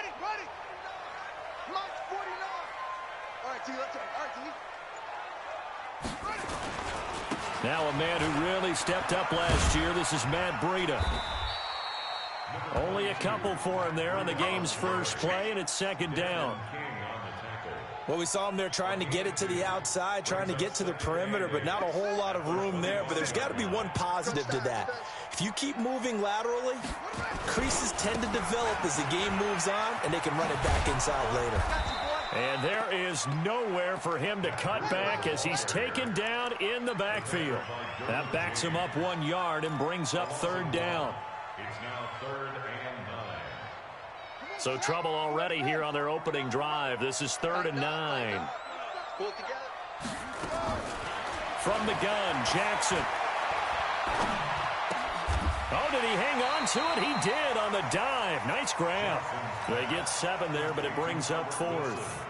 Ready. Mine's 49. All right, T, let's go. All right, T. Now a man who really stepped up last year. This is Matt Breida. Only a couple for him there on the game's first play, and it's second down. Well, we saw him there trying to get it to the outside, trying to get to the perimeter, but not a whole lot of room there. But there's got to be one positive to that. If you keep moving laterally, creases tend to develop as the game moves on, and they can run it back inside later. And there is nowhere for him to cut back as he's taken down in the backfield. That backs him up 1 yard and brings up third down. It's now 3rd and 9. So trouble already here on their opening drive. This is 3rd and 9. Pull it together. From the gun, Jackson. Oh, did he hang on to it? He did on the dive. Nice grab. They get 7 there, but it brings up 4th.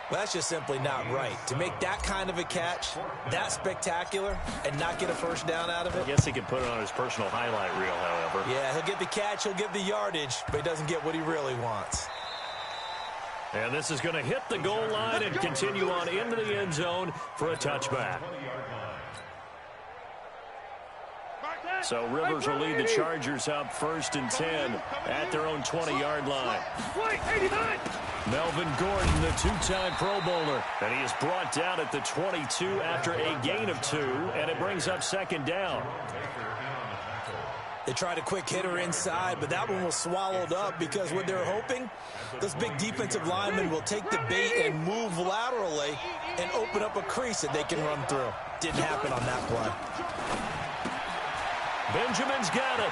Well, that's just simply not right. To make that kind of a catch, that spectacular, and not get a first down out of it. I guess he could put it on his personal highlight reel, however. Yeah, he'll get the catch, he'll get the yardage, but he doesn't get what he really wants. And this is going to hit the goal line and continue on into the end zone for a touchback. So Rivers will lead the Chargers up 1st and 10 at their own 20-yard line. Melvin Gordon, the two-time Pro Bowler, and he is brought down at the 22 after a gain of 2, and it brings up second down. They tried a quick hitter inside, but that one was swallowed up because what they're hoping, those big defensive linemen will take the bait and move laterally and open up a crease that they can run through. Didn't happen on that play. Benjamin's got it.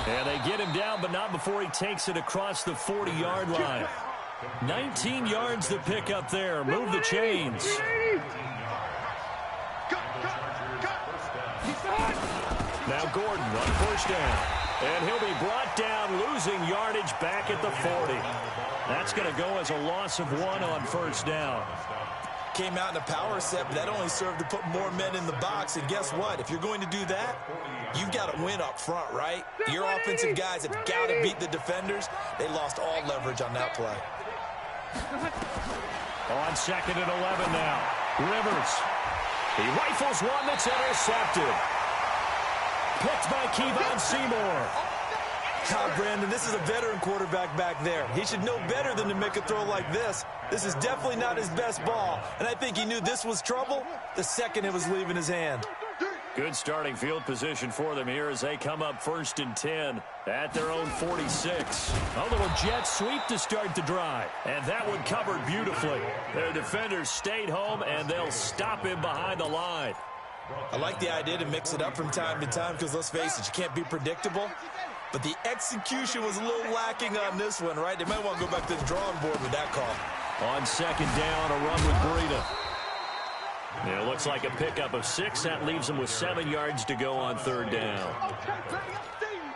And they get him down, but not before he takes it across the 40-yard line. 19 yards to pick up there. Move the chains. Now Gordon on first down. And he'll be brought down, losing yardage back at the 40. That's going to go as a loss of 1 on first down. Came out in a power set, but that only served to put more men in the box. And guess what? If you're going to do that, you've got to win up front, right? Your offensive guys have got to beat the defenders. They lost all leverage on that play. On 2nd and 11 now. Rivers. He rifles one that's intercepted. Picked by Kevon Seymour. God, Brandon, this is a veteran quarterback back there. He should know better than to make a throw like this. This is definitely not his best ball, and I think he knew this was trouble the second it was leaving his hand. Good starting field position for them here as they come up 1st and 10 at their own 46. A little jet sweep to start the drive, and that one covered beautifully. Their defenders stayed home, and they'll stop him behind the line. I like the idea to mix it up from time to time because, let's face it, you can't be predictable. But the execution was a little lacking on this one, right? They might want to go back to the drawing board with that call. On 2nd down, a run with Breida. And it looks like a pickup of 6. That leaves him with 7 yards to go on 3rd down.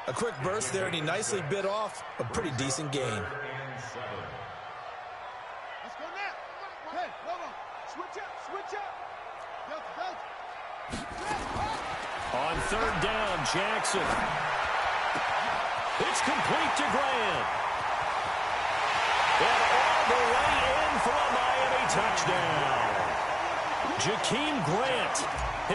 A quick burst there, and he nicely bit off a pretty decent gain. Let's go now. Hey, hold on. Switch up. On 3rd down, Jackson. It's complete to Grant. And all the way in for a Miami touchdown. Jakeem Grant,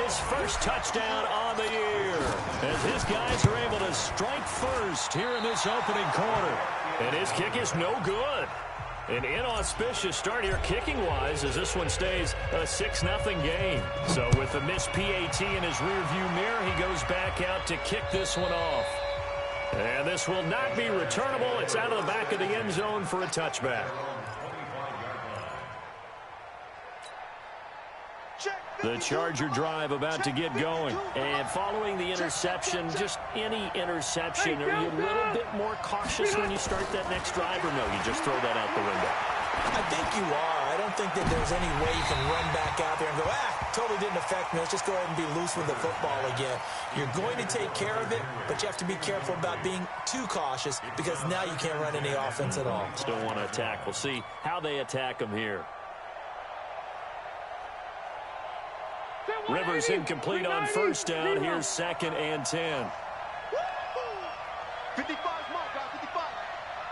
his first touchdown on the year. As his guys are able to strike first here in this opening quarter. And his kick is no good. An inauspicious start here kicking-wise as this one stays a 6-0 game. So with the missed PAT in his rearview mirror, he goes back out to kick this one off. And this will not be returnable. It's out of the back of the end zone for a touchback. The Charger drive about to get going. And following the interception, just any interception, are you a little bit more cautious when you start that next drive, or no, you just throw that out the window? I think you are. I don't think that there's any way you can run back out there and go, totally didn't affect me. Let's just go ahead and be loose with the football again. You're going to take care of it, but you have to be careful about being too cautious because now you can't run any offense at all. Still want to attack. We'll see how they attack him here. Rivers incomplete on first down. Here's 2nd and 10. 55 more, guys, 55.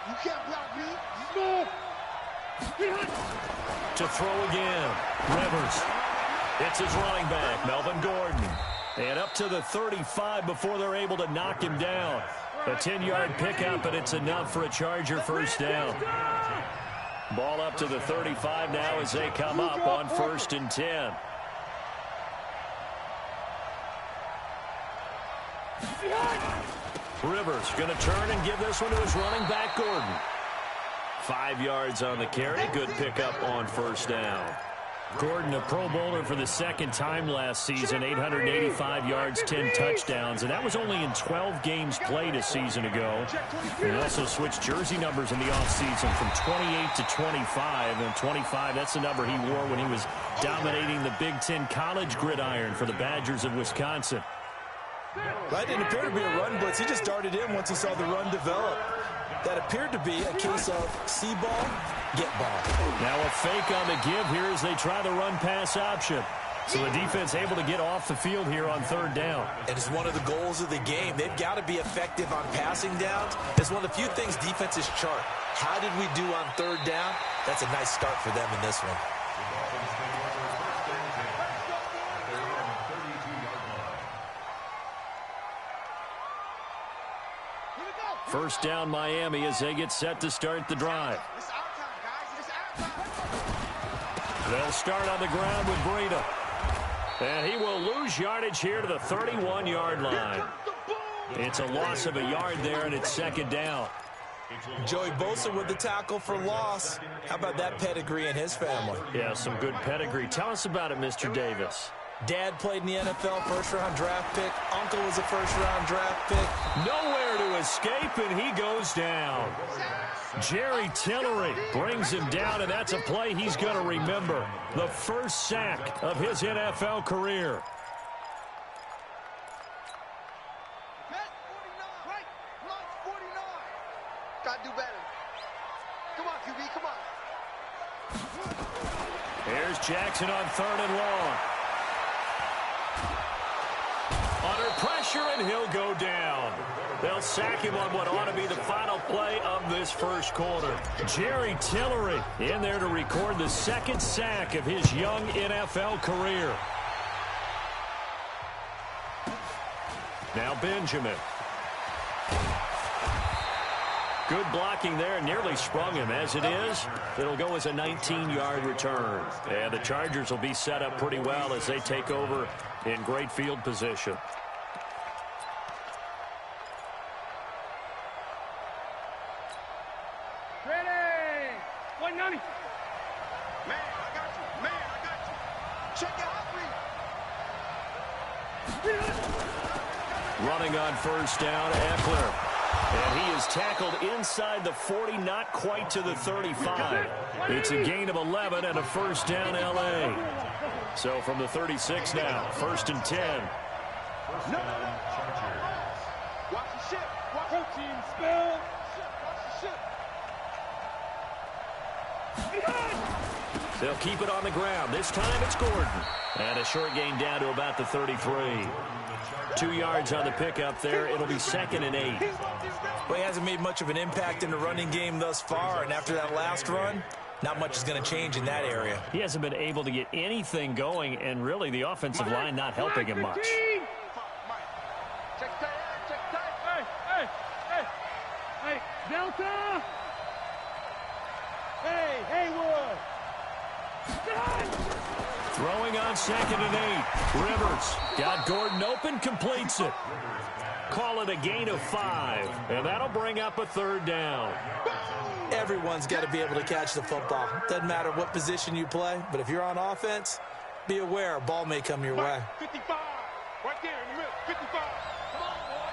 You can't block me. To throw again. Rivers. It's his running back, Melvin Gordon. And up to the 35 before they're able to knock him down. A 10-yard pickup, and it's enough for a Charger first down. Ball up to the 35 now as they come up on 1st and 10. Rivers going to turn and give this one to his running back, Gordon. 5 yards on the carry. Good pickup on first down. Gordon, a Pro Bowler for the second time last season, 885 yards, 10 touchdowns, and that was only in 12 games played a season ago. He also switched jersey numbers in the offseason from 28 to 25, and 25, that's the number he wore when he was dominating the Big Ten college gridiron for the Badgers of Wisconsin. That didn't appear to be a run blitz. He just darted in once he saw the run develop. That appeared to be a case of see ball, get ball. Now a fake on the give here as they try the run-pass option. So the defense able to get off the field here on 3rd down. And it's one of the goals of the game. They've got to be effective on passing downs. It's one of the few things defenses chart. How did we do on 3rd down? That's a nice start for them in this one. First down Miami as they get set to start the drive. They'll start on the ground with Breida. And he will lose yardage here to the 31-yard line. It's a loss of a yard there, and it's 2nd down. Joey Bosa with the tackle for loss. How about that pedigree in his family? Yeah, some good pedigree. Tell us about it, Mr. Davis. Dad played in the NFL, first-round draft pick. Uncle was a first-round draft pick. Nowhere to escape, and he goes down. Jerry Tillery brings him down, and that's a play he's going to remember. The first sack of his NFL career. Gotta do better. Come on, QB, come on. Here's Jackson on 3rd and long. Under pressure, and he'll go down. They'll sack him on what ought to be the final play of this first quarter. Jerry Tillery in there to record the 2nd sack of his young NFL career. Now Benjamin. Good blocking there, nearly sprung him. As it is, it'll go as a 19-yard return. And the Chargers will be set up pretty well as they take over in great field position. Ready! 190. Man, I got you. Man, I got you. Check out Running on first down, Eckler. And he is tackled inside the 40, not quite to the 35. It's a gain of 11 and a first down, L.A. So from the 36 now, 1st and 10. Watch the ship. Watch the team spell. Watch the ship. They'll keep it on the ground. This time it's Gordon. And a short gain down to about the 33. 2 yards on the pickup there. It'll be 2nd and 8. Well, he hasn't made much of an impact in the running game thus far, and after that last run, not much is going to change in that area. He hasn't been able to get anything going, and really the offensive line not helping him much. Check tight, check tight. Hey, Delta. Hey, Haywood. Throwing on 2nd and 8. Rivers got Gordon open, completes it. Call it a gain of 5, and that'll bring up a 3rd down. Everyone's got to be able to catch the football. Doesn't matter what position you play, but if you're on offense, be aware a ball may come your way. 55, right there in the middle, 55. Come on, boy.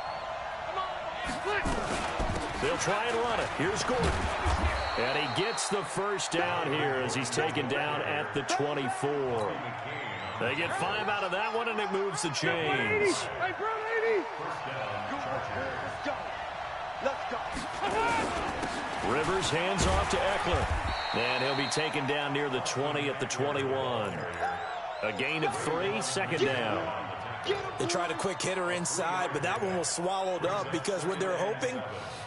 Come on, boy. They'll try and run it. Here's Gordon. And he gets the first down here as he's taken down at the 24. They get 5 out of that one, and it moves the chains. Hey, bro, 80. Let's go. Let's go. Rivers hands off to Eckler. And he'll be taken down near the 20 at the 21. A gain of 3, 2nd down. They tried a quick hitter inside, but that one was swallowed up because what they're hoping,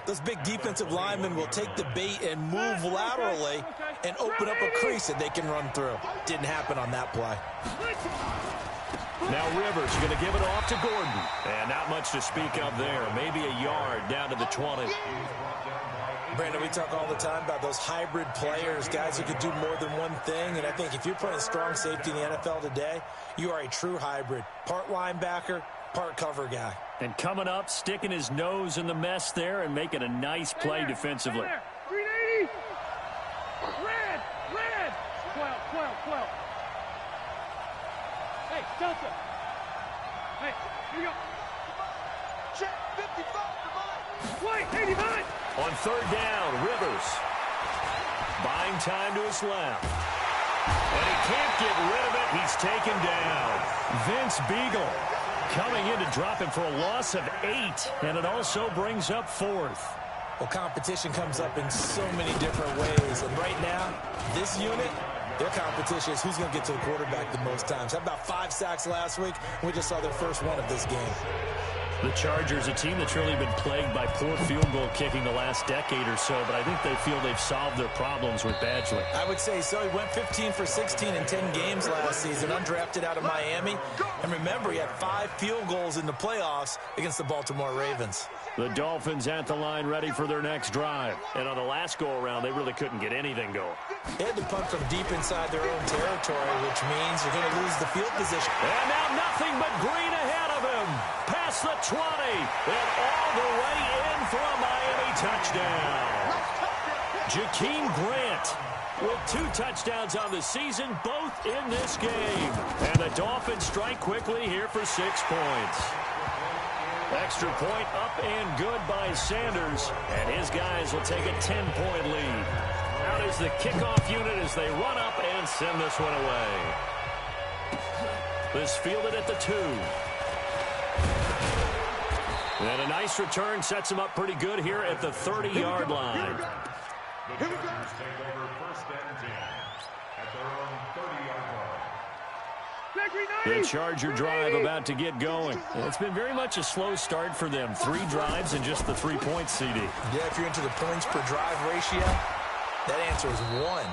those big defensive linemen will take the bait and move laterally and open up a crease that they can run through. Didn't happen on that play. Now Rivers going to give it off to Gordon. And not much to speak of there. Maybe a yard down to the 20. Brandon, we talk all the time about those hybrid players, guys who could do more than one thing. And I think if you're playing strong safety in the NFL today, you are a true hybrid. Part linebacker, part cover guy. And coming up, sticking his nose in the mess there and making a nice play defensively. 380. Red. 12. Hey, Delta. Hey, here you go. Check 55 to mine. White, 89. On third down, Rivers buying time to his left. And he can't get rid of it. He's taken down. Vince Beagle coming in to drop him for a loss of 8. And it also brings up 4th. Well, competition comes up in so many different ways. And right now, this unit, their competition is who's going to get to the quarterback the most times. How about 5 sacks last week? We just saw their first one of this game. The Chargers, a team that's really been plagued by poor field goal kicking the last decade or so, but I think they feel they've solved their problems with Badgley. I would say so. He went 15 for 16 in 10 games last season, undrafted out of Miami. And remember, he had 5 field goals in the playoffs against the Baltimore Ravens. The Dolphins at the line ready for their next drive. And on the last go-around, they really couldn't get anything going. They had to punt from deep inside their own territory, which means you're going to lose the field position. And now nothing but green ahead of him. Past the 20 and all the way in for a Miami touchdown. Jakeem Grant with 2 touchdowns on the season, both in this game. And the Dolphins strike quickly here for 6 points. Extra point up and good by Sanders. And his guys will take a 10-point lead. Out is the kickoff unit as they run up and send this one away. This fielded at the 2. And a nice return sets him up pretty good here at the 30-yard line. The Chargers take over 1st and 10 at their own 30-yard line. The Charger drive about to get going. It's been very much a slow start for them. 3 drives and just the 3 points, CD. Yeah, if you're into the points per drive ratio, that answer is 1.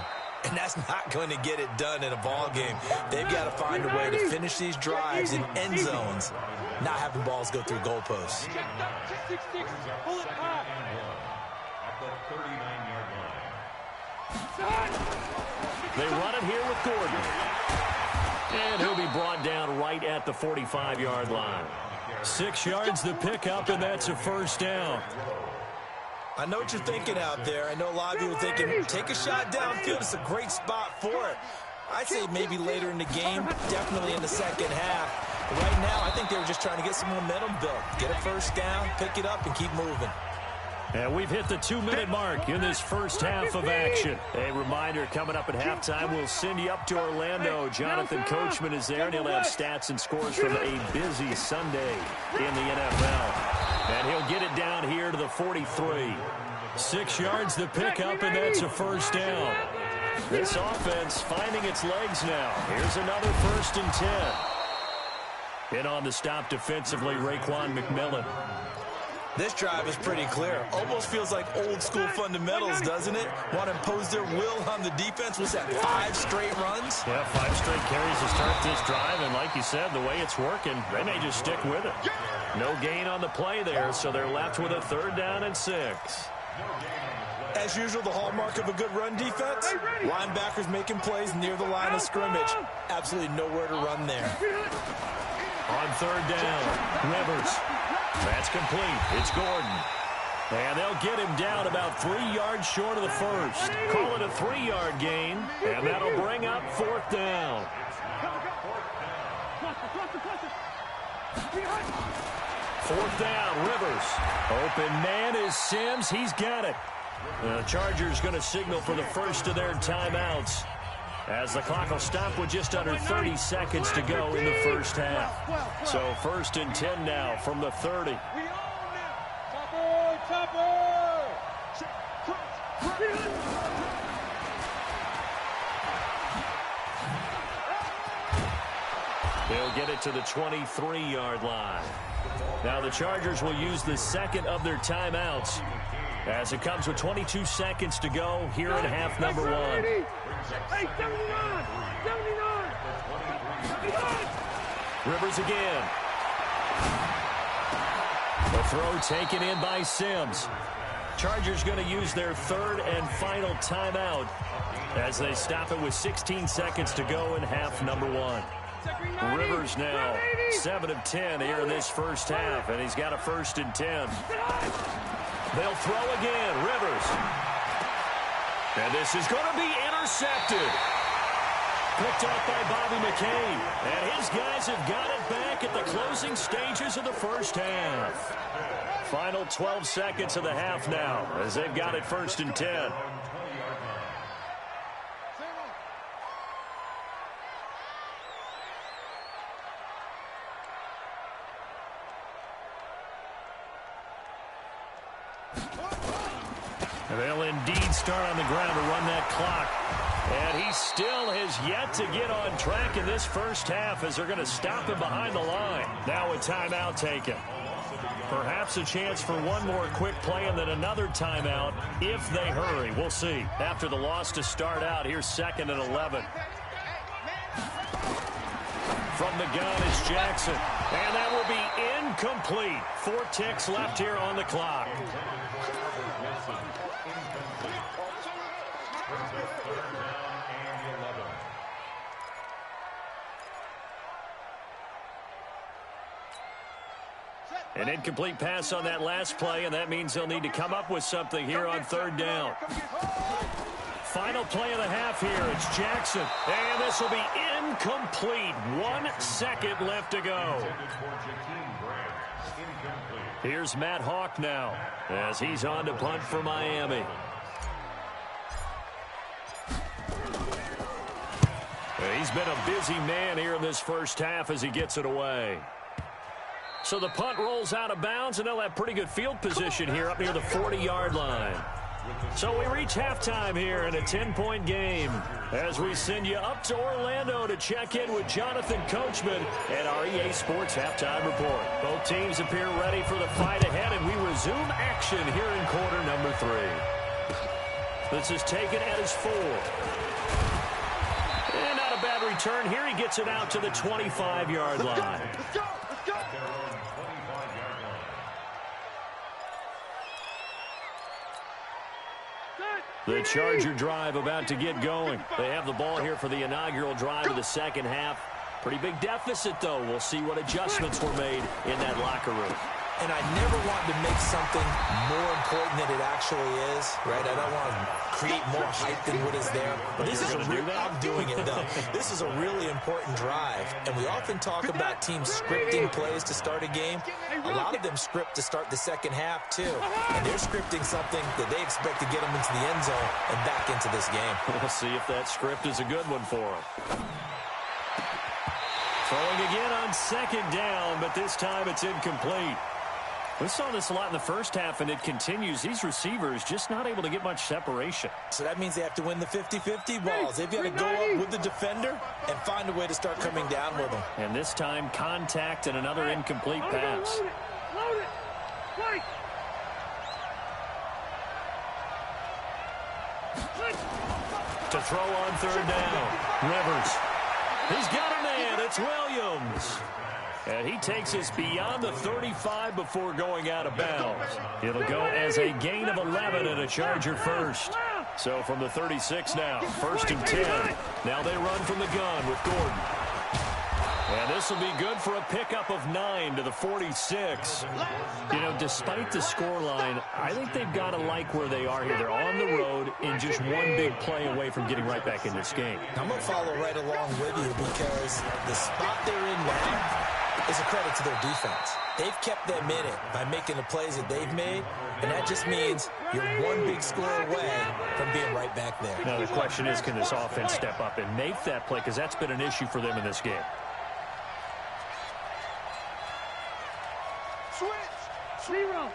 And that's not going to get it done in a ball game. They've got to find a way to finish these drives in end zones, not having balls go through goalposts. Pull it back. At the 39-yard line. They run it here with Gordon. And he'll be brought down right at the 45-yard line. 6 yards the pickup, and that's a 1st down. I know what you're thinking out there. I know a lot of you are thinking, take a shot downfield. It's a great spot for it. I'd say maybe later in the game, definitely in the second half. But right now, I think they were just trying to get some momentum built. Get a 1st down, pick it up, and keep moving. And we've hit the 2-minute mark in this first half of action. A reminder, coming up at halftime, we'll send you up to Orlando. Jonathan Coachman is there, and he'll have stats and scores from a busy Sunday in the NFL. And he'll get it down here to the 43. 6 yards the pickup, and that's a 1st down. This offense finding its legs now. Here's another 1st and 10. In on the stop defensively, Raekwon McMillan. This drive is pretty clear. Almost feels like old school fundamentals, doesn't it? Want to impose their will on the defense. Was that 5 straight runs? Yeah, 5 straight carries to start this drive. And like you said, the way it's working, they may just stick with it. No gain on the play there, so they're left with a 3rd down and 6. As usual, the hallmark of a good run defense, linebackers making plays near the line of scrimmage. Absolutely nowhere to run there. On 3rd down, Rivers. That's complete. It's Gordon. And they'll get him down about 3 yards short of the 1st. Call it a 3-yard gain, and that'll bring up 4th down. 4th down, Rivers. Open man is Sims. He's got it. The Chargers going to signal for the first of their timeouts, as the clock will stop with just under 30 seconds to go in the first half. So 1st and 10 now from the 30. They'll get it to the 23-yard line. Now the Chargers will use the second of their timeouts as it comes with 22 seconds to go here in half number 1. Hey, 79! Rivers again. The throw taken in by Sims. Chargers going to use their third and final timeout as they stop it with 16 seconds to go in half number 1. Rivers now 7 of 10 here in this first half, and he's got a 1st and 10. They'll throw again. Rivers. And this is going to be intercepted. Picked off by Bobby McCain. And his guys have got it back at the closing stages of the first half. Final 12 seconds of the half now as they've got it 1st and 10. They'll indeed start on the ground to run that clock. And he still has yet to get on track in this first half as they're going to stop him behind the line. Now a timeout taken. Perhaps a chance for one more quick play and then another timeout if they hurry. We'll see. After the loss to start out, here's 2nd and 11. From the gun is Jackson. And that will be incomplete. 4 ticks left here on the clock. An incomplete pass on that last play, and that means they'll need to come up with something here on 3rd down. Final play of the half here. It's Jackson. And this will be incomplete. 1 second left to go. Here's Matt Hawk now as he's on to punt for Miami. He's been a busy man here in this first half as he gets it away. So the punt rolls out of bounds, and they'll have pretty good field position here up near the 40-yard line. So we reach halftime here in a 10-point game as we send you up to Orlando to check in with Jonathan Coachman and our EA Sports Halftime Report. Both teams appear ready for the fight ahead, and we resume action here in quarter number 3. This is taken at his 4. And not a bad return here. He gets it out to the 25-yard line. Let's go! The Charger drive about to get going. They have the ball here for the inaugural drive of the second half. Pretty big deficit, though. We'll see what adjustments were made in that locker room. And I never want to make something more important than it actually is, right? I don't want to create more hype than what is there. But this is I'm doing it, though. This is a really important drive. And we often talk about teams scripting plays to start a game. A lot of them script to start the second half, too. And they're scripting something that they expect to get them into the end zone and back into this game. We'll see if that script is a good one for them. Throwing again on 2nd down, but this time it's incomplete. We saw this a lot in the first half, and it continues. These receivers just not able to get much separation. So that means they have to win the 50-50 balls. They've got to go up with the defender and find a way to start coming down with them. And this time, contact and another incomplete pass. Load it! Wait! To throw on 3rd down. Rivers. He's got a man. It's Williams. And he takes us beyond the 35 before going out of bounds. It'll go as a gain of 11 and a Charger first. So from the 36 now, 1st and 10. Now they run from the gun with Gordon. And this will be good for a pickup of 9 to the 46. You know, despite the scoreline, I think they've got to like where they are here. They're on the road and just one big play away from getting right back in this game. I'm going to follow right along with you because the spot they're in now is a credit to their defense. They've kept them in it by making the plays that they've made, and that just means you're one big score away from being right back there. Now the question is, can this offense step up and make that play? Because that's been an issue for them in this game. Zero.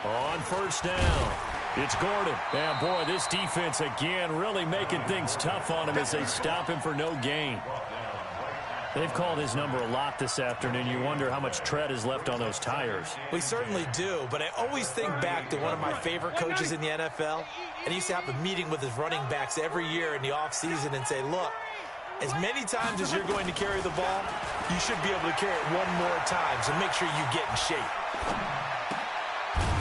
On 1st down, it's Gordon. And boy, this defense again really making things tough on him as they stop him for no gain. They've called his number a lot this afternoon. You wonder how much tread is left on those tires. We certainly do, but I always think back to one of my favorite coaches in the NFL, and he used to have a meeting with his running backs every year in the offseason and say, look, as many times as you're going to carry the ball, you should be able to carry it one more time, so make sure you get in shape.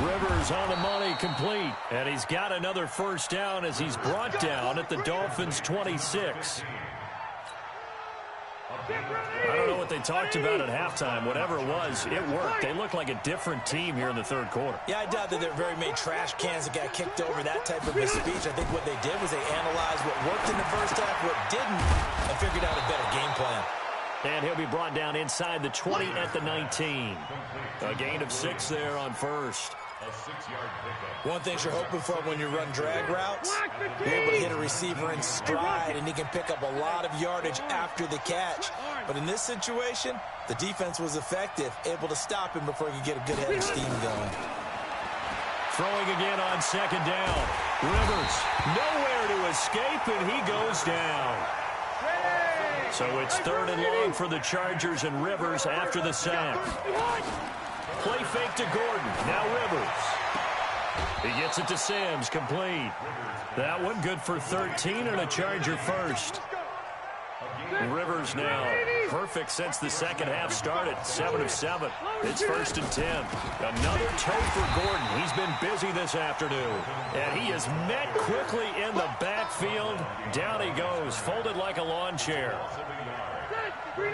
Rivers on the money, complete. And he's got another first down as he's brought down at the Dolphins' 26. I don't know what they talked about at halftime. Whatever it was, it worked. They looked like a different team here in the third quarter. Yeah, I doubt that there are very many trash cans that got kicked over, that type of a speech. I think what they did was they analyzed what worked in the first half, what didn't, and figured out a better game plan. And he'll be brought down inside the 20 at the 19. A gain of 6 there on first. A 6-yard pickup. One thing you're hoping for when you run drag routes, you're able to hit a receiver in stride, and he can pick up a lot of yardage after the catch. But in this situation, the defense was effective, able to stop him before he could get a good head of steam going. Throwing again on second down. Rivers nowhere to escape, and he goes down. So it's 3rd and long for the Chargers and Rivers after the sack. Play fake to Gordon. Now Rivers. He gets it to Sims, complete. That one good for 13 and a Charger first. Rivers now perfect since the second half started. 7 of 7. It's 1st and 10. Another toe for Gordon. He's been busy this afternoon. And he is met quickly in the backfield. Down he goes, folded like a lawn chair.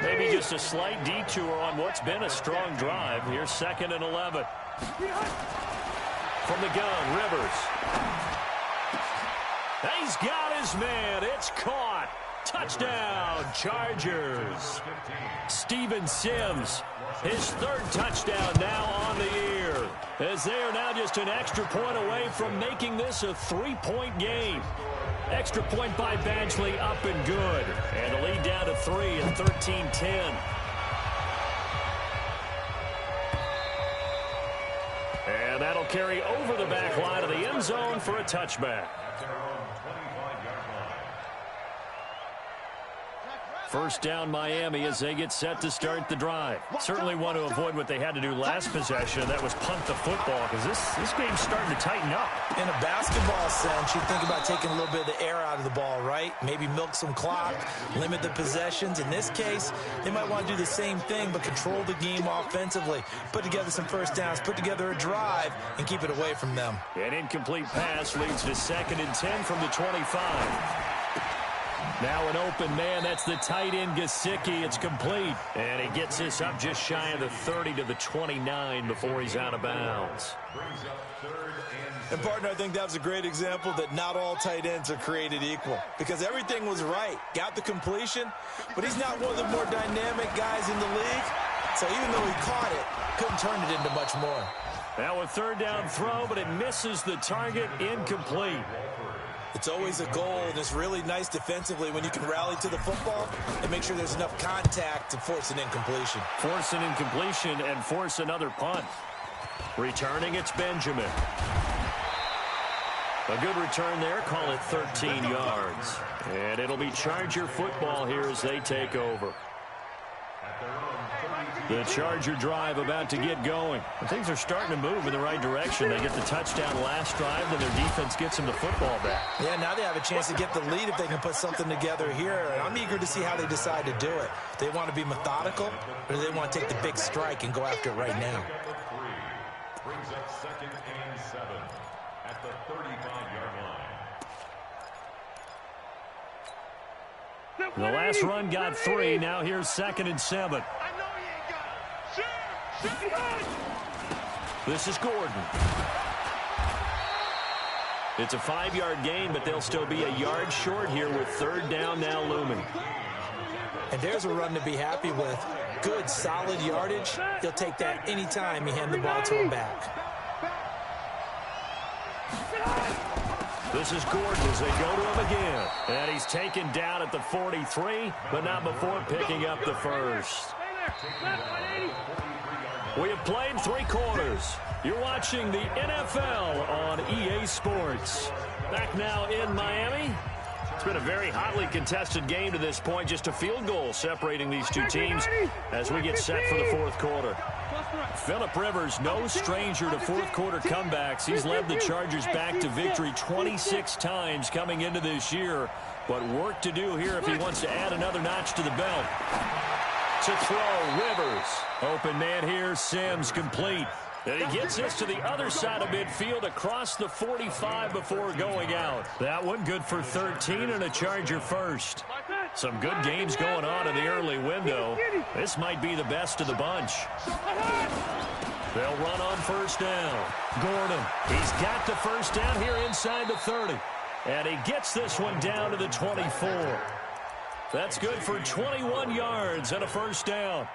Maybe just a slight detour on what's been a strong drive. Here's 2nd and 11. From the gun, Rivers. He's got his man. It's caught. Touchdown, Chargers. Steven Sims, his 3rd touchdown now on the year, as they are now just an extra point away from making this a 3-point game. Extra point by Badgley, up and good. And the lead down to 3 at 13-10. And that'll carry over the back line of the end zone for a touchback. First down Miami as they get set to start the drive. Certainly want to avoid what they had to do last possession. That was punt the football, because this game's starting to tighten up. In a basketball sense, you think about taking a little bit of the air out of the ball, right? Maybe milk some clock, limit the possessions. In this case, they might want to do the same thing, but control the game offensively. Put together some first downs, put together a drive, and keep it away from them. An incomplete pass leads to 2nd and 10 from the 25. Now an open man. That's the tight end, Gesicki. It's complete. And he gets this up just shy of the 30 to the 29 before he's out of bounds. And, partner, I think that was a great example that not all tight ends are created equal, because everything was right. Got the completion, but he's not one of the more dynamic guys in the league. So even though he caught it, couldn't turn it into much more. Now a 3rd down throw, but it misses the target. Incomplete. It's always a goal, and it's really nice defensively when you can rally to the football and make sure there's enough contact to force an incompletion. Force an incompletion and force another punt. Returning, it's Benjamin. A good return there. Call it 13 yards. And it'll be Charger football here as they take over. The Charger drive about to get going. Things are starting to move in the right direction. They get the touchdown last drive, then their defense gets them the football back. Yeah, now they have a chance to get the lead if they can put something together here. And I'm eager to see how they decide to do it. Do they want to be methodical, or do they want to take the big strike and go after it right now? Brings up 2nd and 7 at the 35-yard line. The last run got 3. Now here's 2nd and 7. This is Gordon. It's a 5-yard gain, but they'll still be a yard short here with 3rd down now looming. And there's a run to be happy with. Good, solid yardage. He'll take that anytime you hand the ball to him back. This is Gordon as they go to him again. And he's taken down at the 43, but not before picking up the first. We have played 3 quarters. You're watching the NFL on EA Sports. Back now in Miami. It's been a very hotly contested game to this point. Just a field goal separating these two teams as we get set for the fourth quarter. Phillip Rivers, no stranger to fourth quarter comebacks. He's led the Chargers back to victory 26 times coming into this year. But work to do here if he wants to add another notch to the belt. To throw, Rivers. Open man here, Sims complete. And he gets this to the other side of midfield across the 45 before going out. That one good for 13 and a Charger first. Some good games going on in the early window. This might be the best of the bunch. They'll run on first down. Gordon, he's got the first down here inside the 30. And he gets this one down to the 24. That's good for 21 yards and a first down.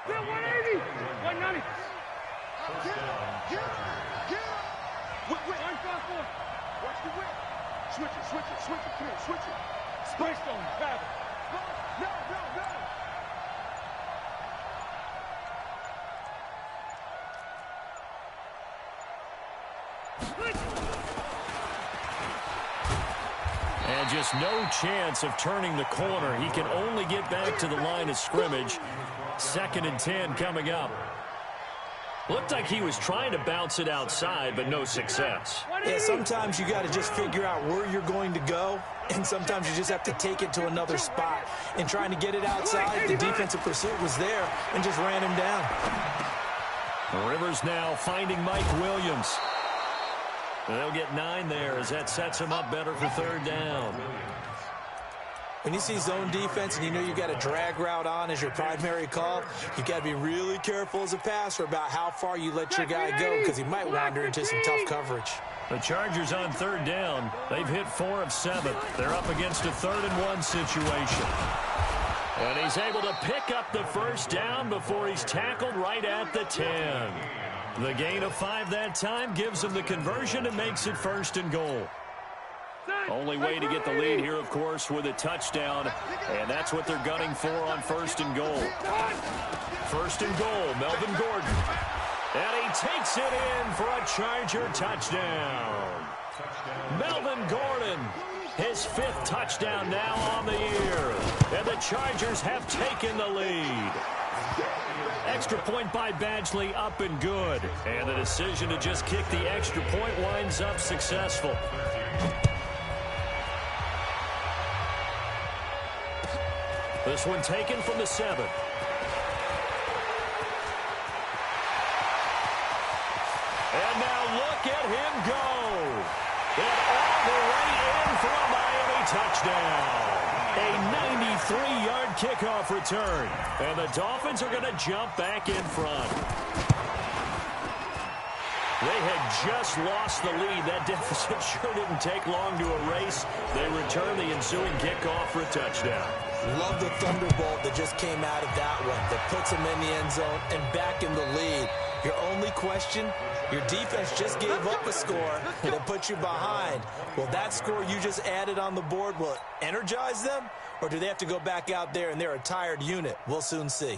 180, 190. Get up. Watch the whip. Switch it. Come here, switch it. Space on him, grab it. No. And just no chance of turning the corner. He can only get back to the line of scrimmage. 2nd and 10 coming up. Looked like he was trying to bounce it outside, but no success. Yeah, sometimes you got to just figure out where you're going to go, and sometimes you just have to take it to another spot. And trying to get it outside, the defensive pursuit was there and just ran him down. Rivers now finding Mike Williams. They'll get 9 there as that sets him up better for third down. When you see zone defense and you know you got a drag route on as your primary call, you got to be really careful as a passer about how far you let your guy go because he might wander into some tough coverage. The Chargers on third down. They've hit 4 of 7. They're up against a 3rd and 1 situation. And he's able to pick up the first down before he's tackled right at the 10. The gain of 5 that time gives him the conversion and makes it 1st and goal. Only way to get the lead here, of course, with a touchdown, and that's what they're gunning for on 1st and goal. 1st and goal, Melvin Gordon. And he takes it in for a Charger touchdown. Melvin Gordon, his 5th touchdown now on the year, and the Chargers have taken the lead. Extra point by Badgley, up and good. And the decision to just kick the extra point winds up successful. This one taken from the 7. And now look at him go. And all the way in for a Miami touchdown. A 93-yard kickoff return. And the Dolphins are going to jump back in front. They had just lost the lead. That deficit sure didn't take long to erase. They return the ensuing kickoff for a touchdown. Love the thunderbolt that just came out of that one that puts them in the end zone and back in the lead. Your only question, your defense just gave up a score that put you behind. Will that score you just added on the board, will it energize them? Or do they have to go back out there and they're a tired unit? We'll soon see.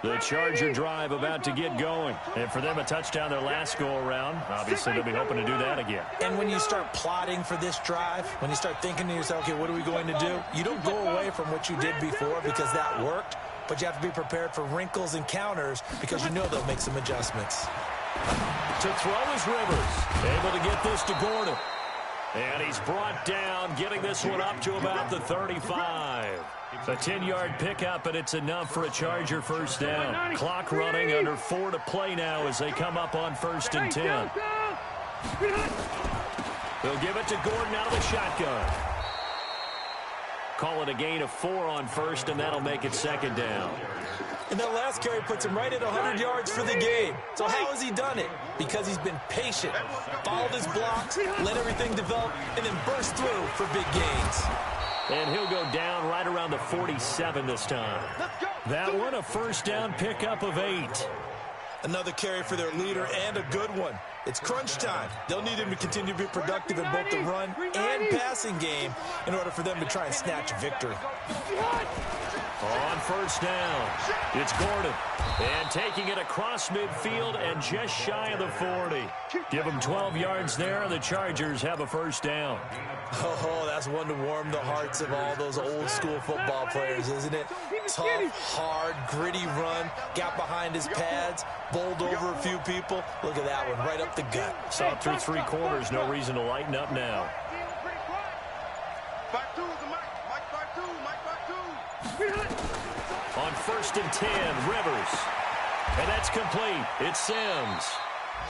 The Charger drive about to get going. And for them, a touchdown their last go-around. Obviously, they'll be hoping to do that again. And when you start plotting for this drive, when you start thinking to yourself, okay, what are we going to do? You don't go away from what you did before because that worked, but you have to be prepared for wrinkles and counters because you know they'll make some adjustments. To throw is Rivers. Able to get this to Gordon. And he's brought down, getting this one up to about the 35. A 10-yard pickup, and it's enough for a Charger first down. Clock running, under 4 to play now as they come up on 1st and 10. They'll give it to Gordon out of the shotgun. Call it a gain of 4 on 1st, and that'll make it 2nd down. And that last carry puts him right at 100 yards for the game. So how has he done it? Because he's been patient, followed his blocks, let everything develop, and then burst through for big gains. And he'll go down right around the 47 this time. That one, a first down pickup of 8. Another carry for their leader and a good one. It's crunch time. They'll need him to continue to be productive in both the run and passing game in order for them to try and snatch a victory. On first down, it's Gordon. And taking it across midfield and just shy of the 40. Give them 12 yards there, and the Chargers have a first down. Oh, that's one to warm the hearts of all those old-school football players, isn't it? Tough, hard, gritty run, got behind his pads, bowled over a few people. Look at that one, right up the gut. Saw it through 3 quarters, no reason to lighten up now. 5-2 is the mic. Mike 5-2, Mike 5-2. On first and 10, Rivers. And that's complete. It's Sims.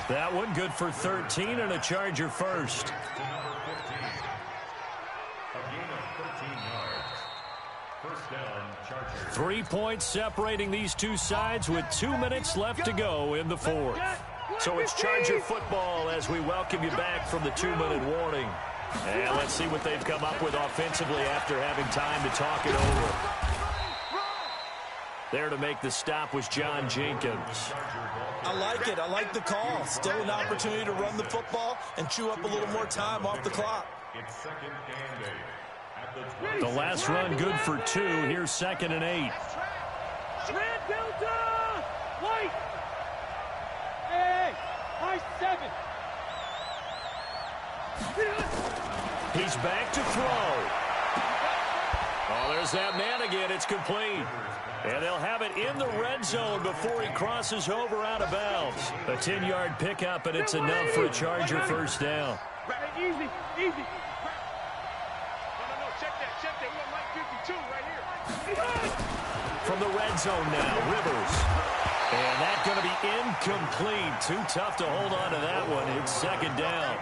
That one good for 13 and a Charger first. 3 points separating these two sides with 2 minutes left to go in the fourth. So it's Charger football as we welcome you back from the 2-minute warning. And let's see what they've come up with offensively after having time to talk it over. There to make the stop was John Jenkins. I like it. I like the call. Still an opportunity to run the football and chew up a little more time off the clock. It's 2nd and 8. The last run good for 2. Here's 2nd and 8. Red Delta! White! Hey! High 7! He's back to throw. Oh, there's that man again. It's complete. And they'll have it in the red zone before he crosses over out of bounds. A 10-yard pickup, and it's enough for a Charger first down. Easy, easy. No, check that. We got Mike 52 right here. From the red zone now, Rivers. And that's going to be incomplete. Too tough to hold on to that one. It's 2nd down.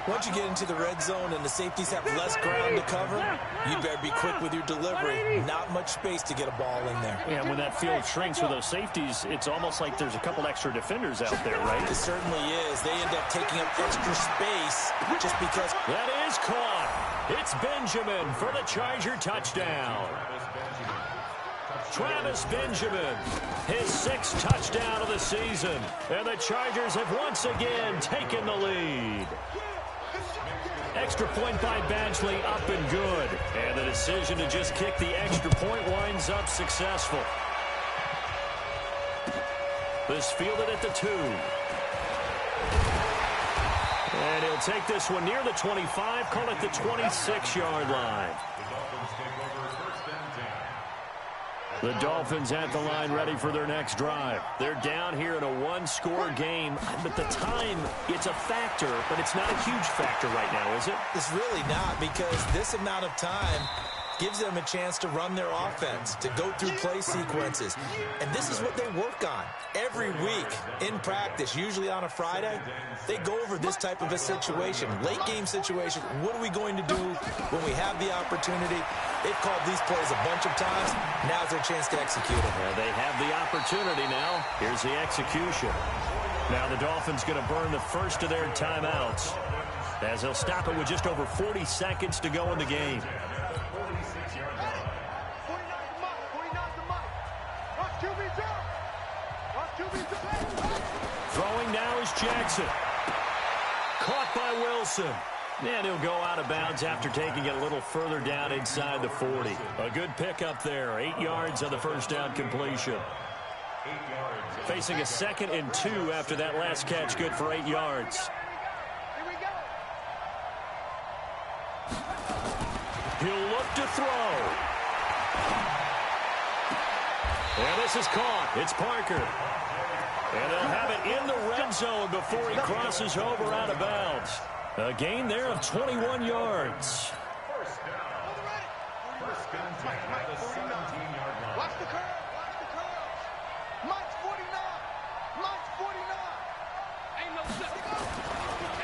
Once you get into the red zone and the safeties have less ground to cover, you better be quick with your delivery. Not much space to get a ball in there. Yeah, when that field shrinks with those safeties, it's almost like there's a couple extra defenders out there, right? It certainly is. They end up taking up extra space just because. That is caught. It's Benjamin for the Charger touchdown. Travis Benjamin, his 6th touchdown of the season. And the Chargers have once again taken the lead. Extra point by Badgley, up and good. And the decision to just kick the extra point winds up successful. This fielded at the 2. And he'll take this one near the 25, call it the 26-yard line. The Dolphins at the line ready for their next drive. They're down here in a 1-score game, but the time, it's a factor, but it's not a huge factor right now, is it? It's really not, because this amount of time gives them a chance to run their offense, to go through play sequences. And this is what they work on every week in practice, usually on a Friday. They go over this type of a situation, late game situation. What are we going to do when we have the opportunity? They've called these plays a bunch of times. Now's their chance to execute them. Yeah, they have the opportunity now. Here's the execution. Now the Dolphins going to burn the first of their timeouts as they'll stop it with just over 40 seconds to go in the game. Throwing now is Jackson. Caught by Wilson. And he'll go out of bounds after taking it a little further down inside the 40. A good pickup there. 8 yards on the first down completion. Facing a 2nd and 2 after that last catch, good for 8 yards. He'll look to throw. And this is caught. It's Parker. And they'll have it in the red zone before he crosses over out of bounds. A gain there of 21 yards. First down. First and 10 at the 17-yard line. Watch the curve. Watch the curve. Mike's 49. Mike's 49. Ain't no second.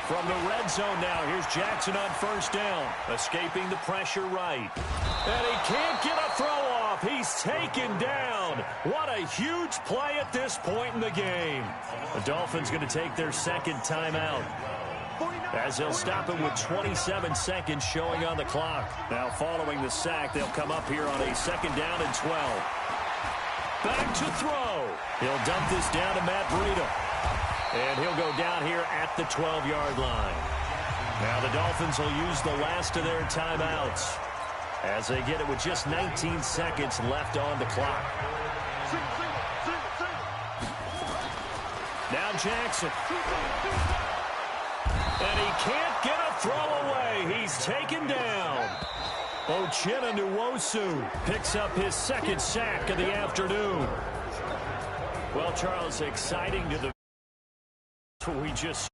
From the red zone now, here's Jackson on first down. Escaping the pressure right. And he can't get a throw off. He's taken down. What a huge play at this point in the game. The Dolphins going to take their 2nd timeout, as they'll stop him with 27 seconds showing on the clock. Now following the sack, they'll come up here on a 2nd down and 12. Back to throw. He'll dump this down to Matt Breida. And he'll go down here at the 12-yard line. Now the Dolphins will use the last of their timeouts as they get it with just 19 seconds left on the clock. Now Jackson. And he can't get a throw away. He's taken down. Uchenna Nwosu picks up his second sack of the afternoon. Well, Charles, exciting to the... We just...